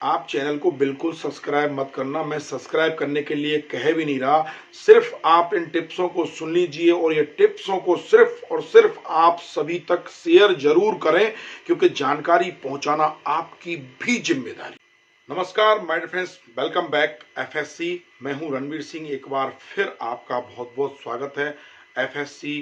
आप चैनल को बिल्कुल सब्सक्राइब मत करना। मैं सब्सक्राइब करने के लिए कह भी नहीं रहा, सिर्फ आप इन टिप्सों को सुन लीजिए और ये टिप्सों को सिर्फ और सिर्फ आप सभी तक शेयर जरूर करें, क्योंकि जानकारी पहुंचाना आपकी भी जिम्मेदारी। नमस्कार my friends, welcome back FSc. मैं हूं रणवीर सिंह। एक बार फिर आपका बहुत बहुत स्वागत है FSc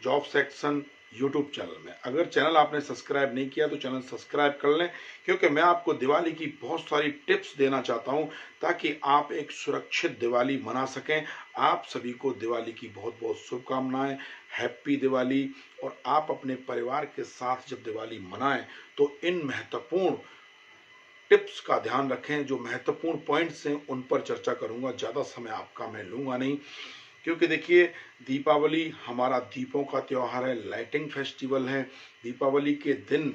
job section YouTube channel में। अगर चैनल आपने सब्सक्राइब नहीं किया तो चैनल सब्सक्राइब कर लें, क्योंकि मैं आपको दिवाली की बहुत सारी टिप्स देना चाहता हूं ताकि आप एक सुरक्षित दिवाली मना सकें। आप सभी को दिवाली की बहुत बहुत शुभकामनाएं, हैप्पी दिवाली। और आप अपने परिवार के साथ जब दिवाली मनाएं तो इन महत्वपूर्ण टिप्स का ध्यान रखें। जो महत्वपूर्ण पॉइंट्स हैं उन पर चर्चा करूंगा, ज़्यादा समय आपका मैं लूंगा नहीं, क्योंकि देखिए दीपावली हमारा दीपों का त्यौहार है, लाइटिंग फेस्टिवल है। दीपावली के दिन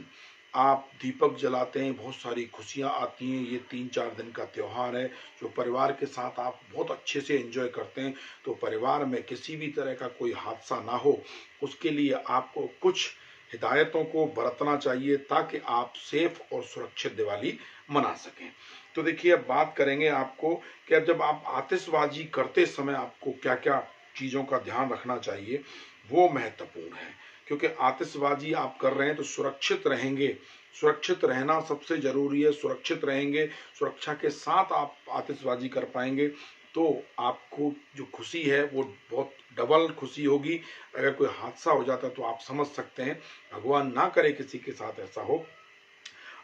आप दीपक जलाते हैं, बहुत सारी खुशियां आती हैं। ये 3-4 दिन का त्यौहार है जो परिवार के साथ आप बहुत अच्छे से एंजॉय करते हैं। तो परिवार में किसी भी तरह का कोई हादसा ना हो, उसके लिए आपको कुछ हिदायतों को बरतना चाहिए ताकि आप सेफ और सुरक्षित दिवाली मना सकें। तो देखिए अब बात करेंगे आपको कि अब जब आप आतिशबाजी करते समय आपको क्या क्या चीज़ों का ध्यान रखना चाहिए, वो महत्वपूर्ण है। क्योंकि आतिशबाजी आप कर रहे हैं तो सुरक्षित रहेंगे, सुरक्षित रहना सबसे जरूरी है। सुरक्षित रहेंगे, सुरक्षा के साथ आप आतिशबाजी कर पाएंगे तो आपको जो खुशी है वो बहुत डबल खुशी होगी। अगर कोई हादसा हो जाता है तो आप समझ सकते हैं, भगवान ना करे किसी के साथ ऐसा हो।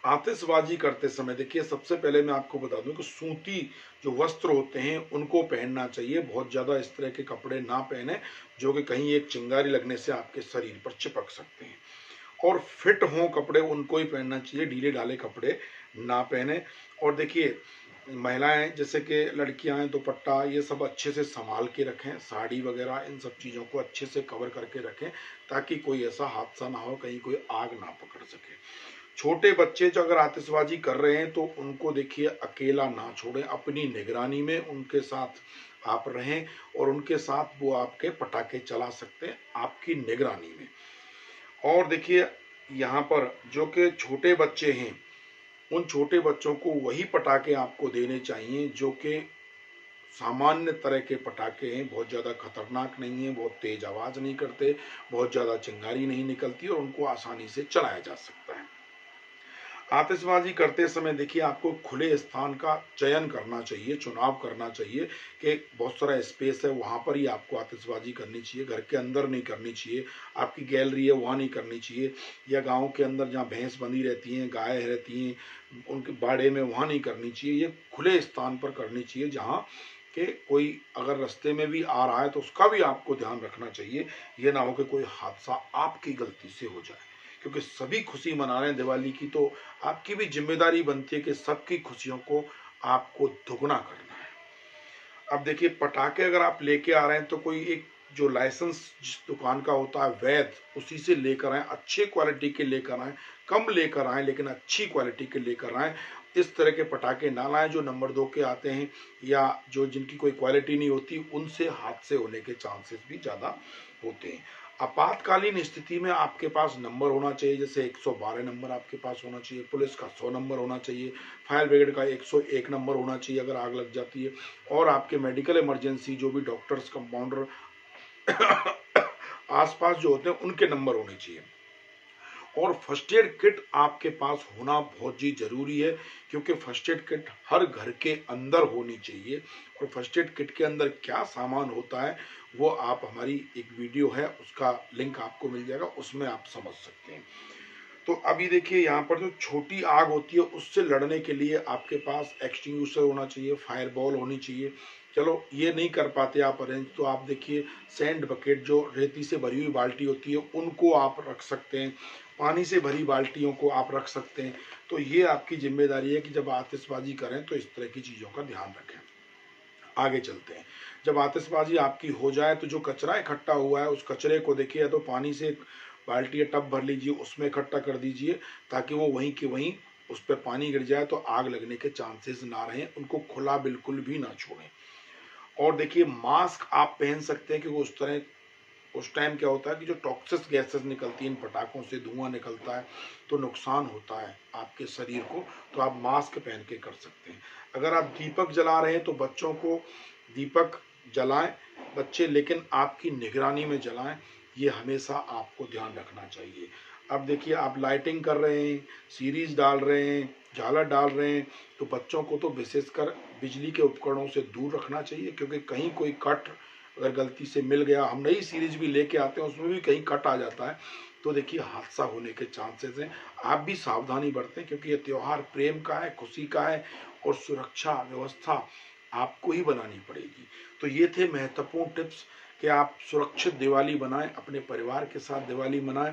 आतिशबाजी करते समय देखिए सबसे पहले मैं आपको बता दूं कि सूती जो वस्त्र होते हैं उनको पहनना चाहिए। बहुत ज़्यादा इस तरह के कपड़े ना पहने जो कि कहीं एक चिंगारी लगने से आपके शरीर पर चिपक सकते हैं। और फिट हों कपड़े उनको ही पहनना चाहिए, ढीले ढाले कपड़े ना पहने। और देखिए महिलाएं जैसे कि लड़कियां हैं, दुपट्टा ये सब अच्छे से संभाल के रखें, साड़ी वगैरह इन सब चीज़ों को अच्छे से कवर करके रखें ताकि कोई ऐसा हादसा ना हो, कहीं कोई आग ना पकड़ सके। छोटे बच्चे जो अगर आतिशबाजी कर रहे हैं तो उनको देखिए अकेला ना छोड़ें, अपनी निगरानी में उनके साथ आप रहें और उनके साथ वो आपके पटाखे चला सकते हैं आपकी निगरानी में। और देखिए यहाँ पर जो कि छोटे बच्चे हैं, उन छोटे बच्चों को वही पटाखे आपको देने चाहिए जो कि सामान्य तरह के पटाखे हैं। बहुत ज़्यादा खतरनाक नहीं है, बहुत तेज आवाज़ नहीं करते, बहुत ज़्यादा चिंगारी नहीं निकलती और उनको आसानी से चलाया जा सकता है। आतिशबाजी करते समय देखिए आपको खुले स्थान का चयन करना चाहिए, चुनाव करना चाहिए कि बहुत सारा स्पेस है वहाँ पर ही आपको आतिशबाजी करनी चाहिए। घर के अंदर नहीं करनी चाहिए, आपकी गैलरी है वहाँ नहीं करनी चाहिए, या गांव के अंदर जहाँ भैंस बंधी रहती हैं, गाय रहती हैं, उनके बाड़े में वहाँ नहीं करनी चाहिए। ये खुले स्थान पर करनी चाहिए जहाँ कि कोई अगर रास्ते में भी आ रहा है तो उसका भी आपको ध्यान रखना चाहिए। ये ना हो कि कोई हादसा आपकी गलती से हो जाए, क्योंकि सभी खुशी मना रहे हैं दिवाली की, तो आपकी भी जिम्मेदारी बनती है कि सबकी खुशियों को आपको दुगना करना है। अब देखिए पटाखे अगर आप लेके आ रहे हैं तो कोई एक जो लाइसेंस जिस दुकान का होता है वैध, उसी से लेकर आए, अच्छे क्वालिटी के लेकर आए, कम लेकर आए लेकिन अच्छी क्वालिटी के लेकर आए। इस तरह के पटाखे ना लाएं जो नंबर 2 के आते हैं या जो जिनकी कोई क्वालिटी नहीं होती, उनसे हादसे होने के चांसेस भी ज़्यादा होते हैं। आपातकालीन स्थिति में आपके पास नंबर होना चाहिए, जैसे 112 नंबर आपके पास होना चाहिए, पुलिस का 100 नंबर होना चाहिए, फायर ब्रिगेड का 101 नंबर होना चाहिए अगर आग लग जाती है, और आपके मेडिकल इमरजेंसी जो भी डॉक्टर्स कंपाउंडर आसपास जो होते हैं उनके नंबर होने चाहिए। और फर्स्ट एड किट आपके पास होना बहुत ही जरूरी है, क्योंकि फर्स्ट एड किट हर घर के अंदर होनी चाहिए। और फर्स्ट एड किट के अंदर क्या सामान होता है वो आप हमारी एक वीडियो है उसका लिंक आपको मिल जाएगा, उसमें आप समझ सकते हैं। तो अभी देखिए यहाँ पर जो छोटी आग होती है उससे लड़ने के लिए आपके पास एक्सटिंग्विशर होना चाहिए, फायर बॉल होनी चाहिए। चलो ये नहीं कर पाते आप अरेंज, तो आप देखिए सैंड बकेट जो रेती से भरी हुई बाल्टी होती है उनको आप रख सकते हैं, पानी से भरी बाल्टियों को आप रख सकते हैं। तो ये आपकी जिम्मेदारी है कि जब आतिशबाजी करें तो इस तरह की चीज़ों का ध्यान रखें। आगे चलते हैं। जब आतिशबाजी आपकी हो जाए तो जो कचरा इकट्ठा हुआ है उस कचरे को देखिए या तो पानी से बाल्टी या टब भर लीजिए, उसमें इकट्ठा कर दीजिए ताकि वो वहीं के वहीं उस पर पानी गिर जाए तो आग लगने के चांसेस ना रहें। उनको खुला बिल्कुल भी ना छोड़ें। और देखिए मास्क आप पहन सकते हैं, क्योंकि उस टाइम क्या होता है कि जो टॉक्सिक गैसेस निकलती हैं इन पटाखों से, धुआं निकलता है तो नुकसान होता है आपके शरीर को, तो आप मास्क पहन के कर सकते हैं। अगर आप दीपक जला रहे हैं तो बच्चों को दीपक जलाएं बच्चे, लेकिन आपकी निगरानी में जलाएं, ये हमेशा आपको ध्यान रखना चाहिए। अब देखिए आप लाइटिंग कर रहे हैं, सीरीज डाल रहे हैं, झालर डाल रहे हैं, तो बच्चों को तो विशेषकर बिजली के उपकरणों से दूर रखना चाहिए, क्योंकि कहीं कोई कट अगर गलती से मिल गया, हम नई सीरीज भी लेके आते हैं उसमें भी कहीं कट आ जाता है, तो देखिए हादसा होने के चांसेस हैं। आप भी सावधानी बरतें, क्योंकि ये त्यौहार प्रेम का है, खुशी का है, और सुरक्षा व्यवस्था आपको ही बनानी पड़ेगी। तो ये थे महत्वपूर्ण टिप्स कि आप सुरक्षित दिवाली बनाएं, अपने परिवार के साथ दिवाली मनाएं,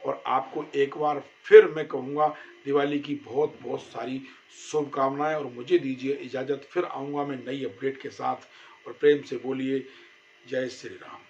और आपको एक बार फिर मैं कहूँगा दिवाली की बहुत बहुत सारी शुभकामनाएं, और मुझे दीजिए इजाज़त, फिर आऊँगा मैं नई अपडेट के साथ। और प्रेम से बोलिए जय श्री राम।